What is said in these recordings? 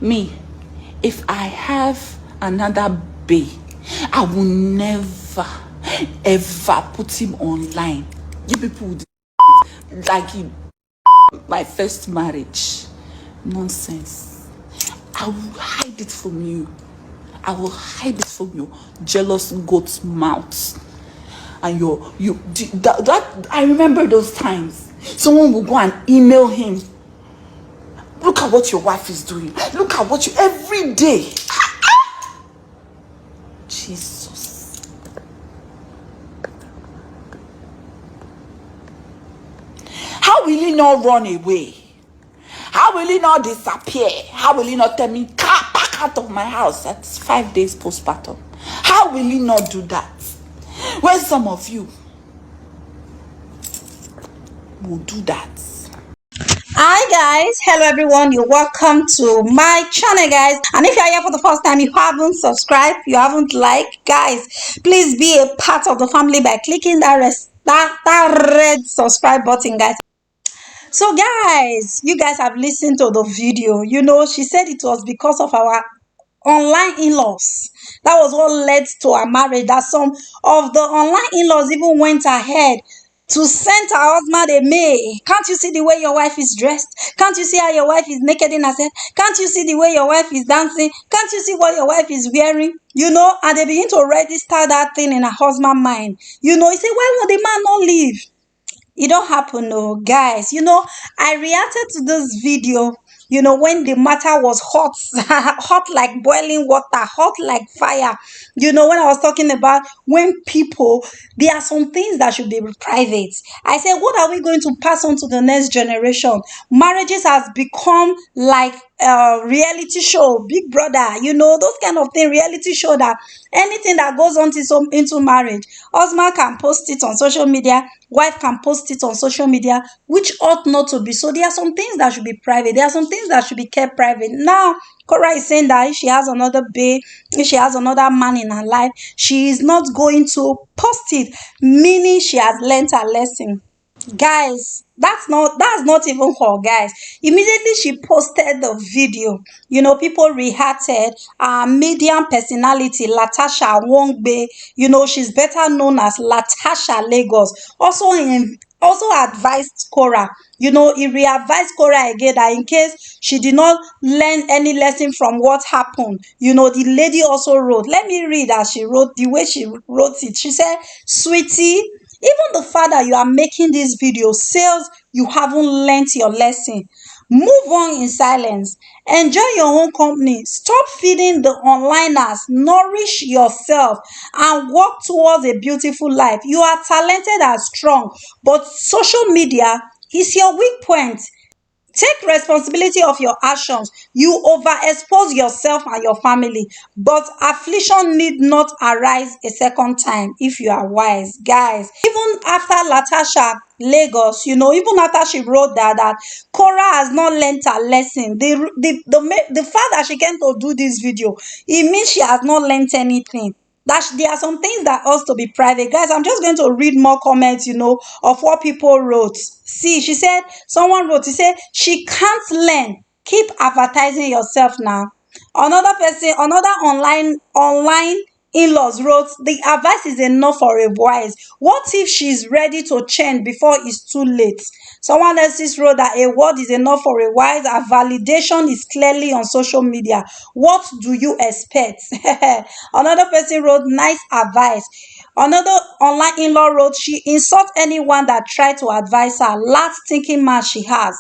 Me, if I have another bae, I will never ever put him online. You people would like my first marriage. Nonsense. I will hide it from you. I will hide it from your jealous goat's mouth. And that I remember those times. Someone will go and email him. Look at what your wife is doing. Look at what you every day. Jesus. How will he not run away? How will he not disappear? How will he not tell me, pack out of my house? That's 5 days postpartum. How will he not do that? When some of you will do that. Hi guys, hello everyone, you're welcome to my channel guys, and if you're here for the first time, you haven't subscribed, you haven't liked, guys, please be a part of the family by clicking that red subscribe button guys. So guys, you guys have listened to the video. She said it was because of our online in-laws that was what led to our marriage, that some of the online in-laws even went ahead to send her husband a mail. Can't you see the way your wife is dressed? Can't you see how your wife is naked in herself? Can't you see the way your wife is dancing? Can't you see what your wife is wearing? And they begin to register that thing in her husband's mind. He said, why would the man not leave? It don't happen, no, guys. I reacted to this video, when the matter was hot, hot like boiling water, hot like fire. When I was talking about when people, there are some things that should be private. I said, what are we going to pass on to the next generation? Marriages has become like reality show, Big Brother, those kind of thing, reality show that anything that goes on into marriage, husband can post it on social media, wife can post it on social media, which ought not to be. So there are some things that should be private. There are some things that should be kept private. Now, Korra is saying that if she has another babe, if she has another man in her life, she is not going to post it, meaning she has learnt her lesson. Guys, that's not even her, guys. Immediately she posted the video, people reacted. Medium personality Latasha Wongbe, she's better known as Latasha Lagos, also advised Korra. He re-advised Korra again that in case she did not learn any lesson from what happened, the lady also wrote. Let me read as she wrote, the way she wrote it. She said, sweetie, even the fact that you are making this video says you haven't learnt your lesson. Move on in silence. Enjoy your own company. Stop feeding the onliners. Nourish yourself and work towards a beautiful life. You are talented and strong, but social media is your weak point. Take responsibility of your actions. You overexpose yourself and your family, but affliction need not arise a second time if you are wise, guys. Even after Latasha Lagos, even after she wrote that Korra has not learnt her lesson. The fact that she came to do this video, it means she has not learnt anything. That there are some things that ought to be private. Guys, I'm just going to read more comments, of what people wrote. See, she said, someone wrote, he said, she can't learn. Keep advertising yourself now. Another person, another online in-laws wrote, the advice is enough for a wise. What if she's ready to change before it's too late? Someone else wrote that a word is enough for a wise. A validation is clearly on social media. What do you expect? Another person wrote, nice advice. Another online in-law wrote, she insults anyone that tried to advise her. Last thinking man she has.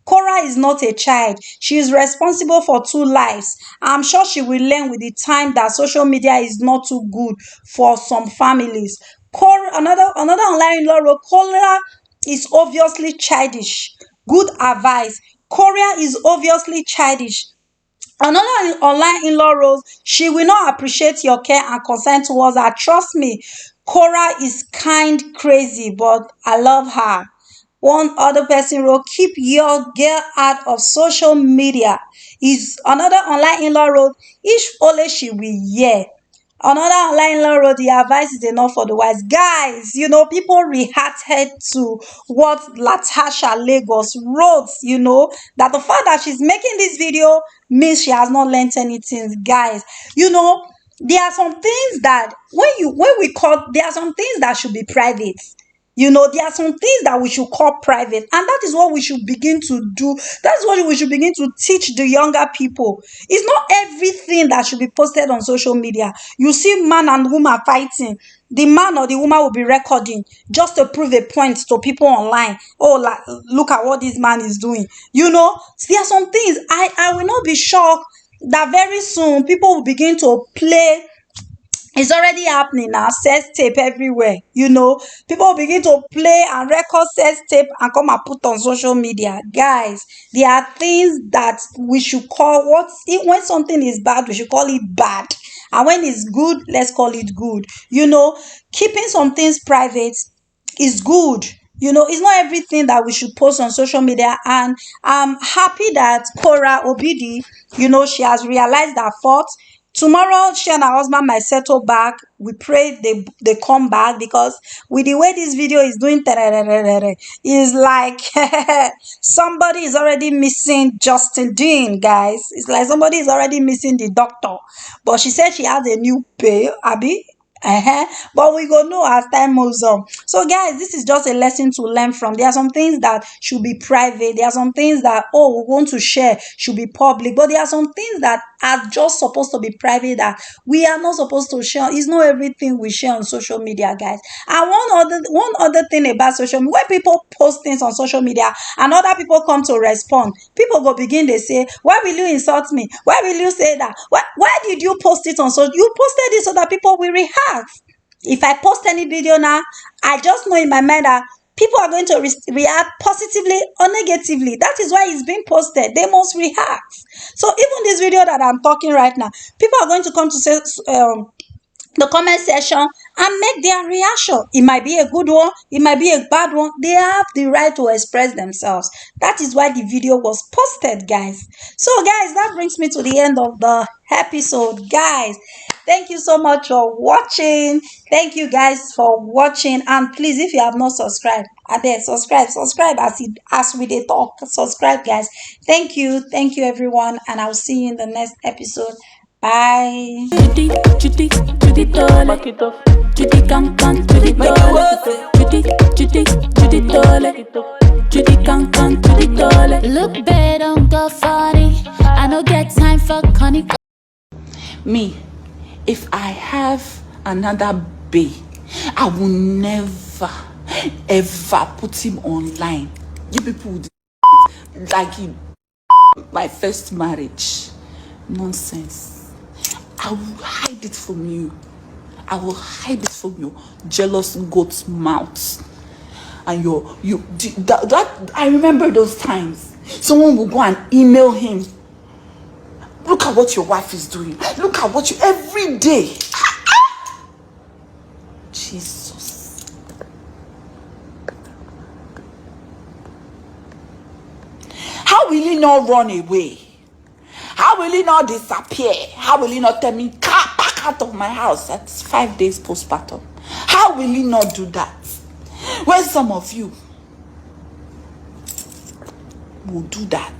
Korra is not a child. She is responsible for 2 lives. I'm sure she will learn with the time that social media is not too good for some families. Another online in-law wrote, Korra is obviously childish. Good advice. Korra is obviously childish. Another online in-law wrote, she will not appreciate your care and concern towards her. Trust me, Korra is kind crazy, but I love her. One other person wrote, keep your girl out of social media. Is another online in-law wrote, if only she will hear. Another online law wrote, the advice is enough for the wise. Guys, people reacted to what Latasha Lagos wrote, that the fact that she's making this video means she has not learned anything. Guys, there are some things that there are some things that should be private. There are some things that we should call private, and that is what we should begin to do. That's what we should begin to teach the younger people. It's not everything that should be posted on social media. You see man and woman fighting, the man or the woman will be recording just to prove a point to people online. Oh, like, look at what this man is doing. There are some things I will not be shocked that very soon people will begin to play. It's already happening now. Sex tape everywhere. People begin to play and record sex tape and come and put on social media. Guys, there are things that we should call when something is bad, we should call it bad. And when it's good, let's call it good. Keeping some things private is good. It's not everything that we should post on social media. And I'm happy that Korra Obidi, she has realized her fault. Tomorrow, she and her husband might settle back. We pray they come back, because with the way this video is doing, is like somebody is already missing Justin Dean, guys. It's like somebody is already missing the doctor. But she said she has a new pay, Abby. But we go know as time moves on. So guys, this is just a lesson to learn from. There are some things that should be private. There are some things that we want to share should be public. But there are some things that are just supposed to be private that we are not supposed to share. It's not everything we share on social media, guys. And one other thing about social media, when people post things on social media and other people come to respond, people go begin, they say, why will you insult me? Why will you say that? Why did you post it on social? You posted it so that people will react. If I post any video now, I just know in my mind that people are going to react positively or negatively. That is why it's being posted. They must react. So even this video that I'm talking right now, people are going to come to say the comment section and make their reaction. It might be a good one, it might be a bad one. They have the right to express themselves. That is why the video was posted, guys. So guys, that brings me to the end of the episode. Guys, thank you so much for watching. Thank you guys for watching. And please, if you have not subscribed, subscribe as we dey talk. Subscribe, guys. Thank you everyone, and I'll see you in the next episode. Bye. Judy, tole. Back it off. Judy, can, Judy, tole. Judy, tole. Judy, can, Judy, tole. Look bad, don't go funny. I no get time for conny. Me, if I have another bae, I will never ever put him online. You people would like my first marriage. Nonsense. I will hide it from you. I will hide it from your jealous goat's mouth. And that I remember those times. Someone will go and email him. Look at what your wife is doing. Look at what you every day. Jesus. How will he not run away? How will he not disappear? How will he not tell me, back out of my house? That's 5 days postpartum. How will he not do that? When some of you will do that.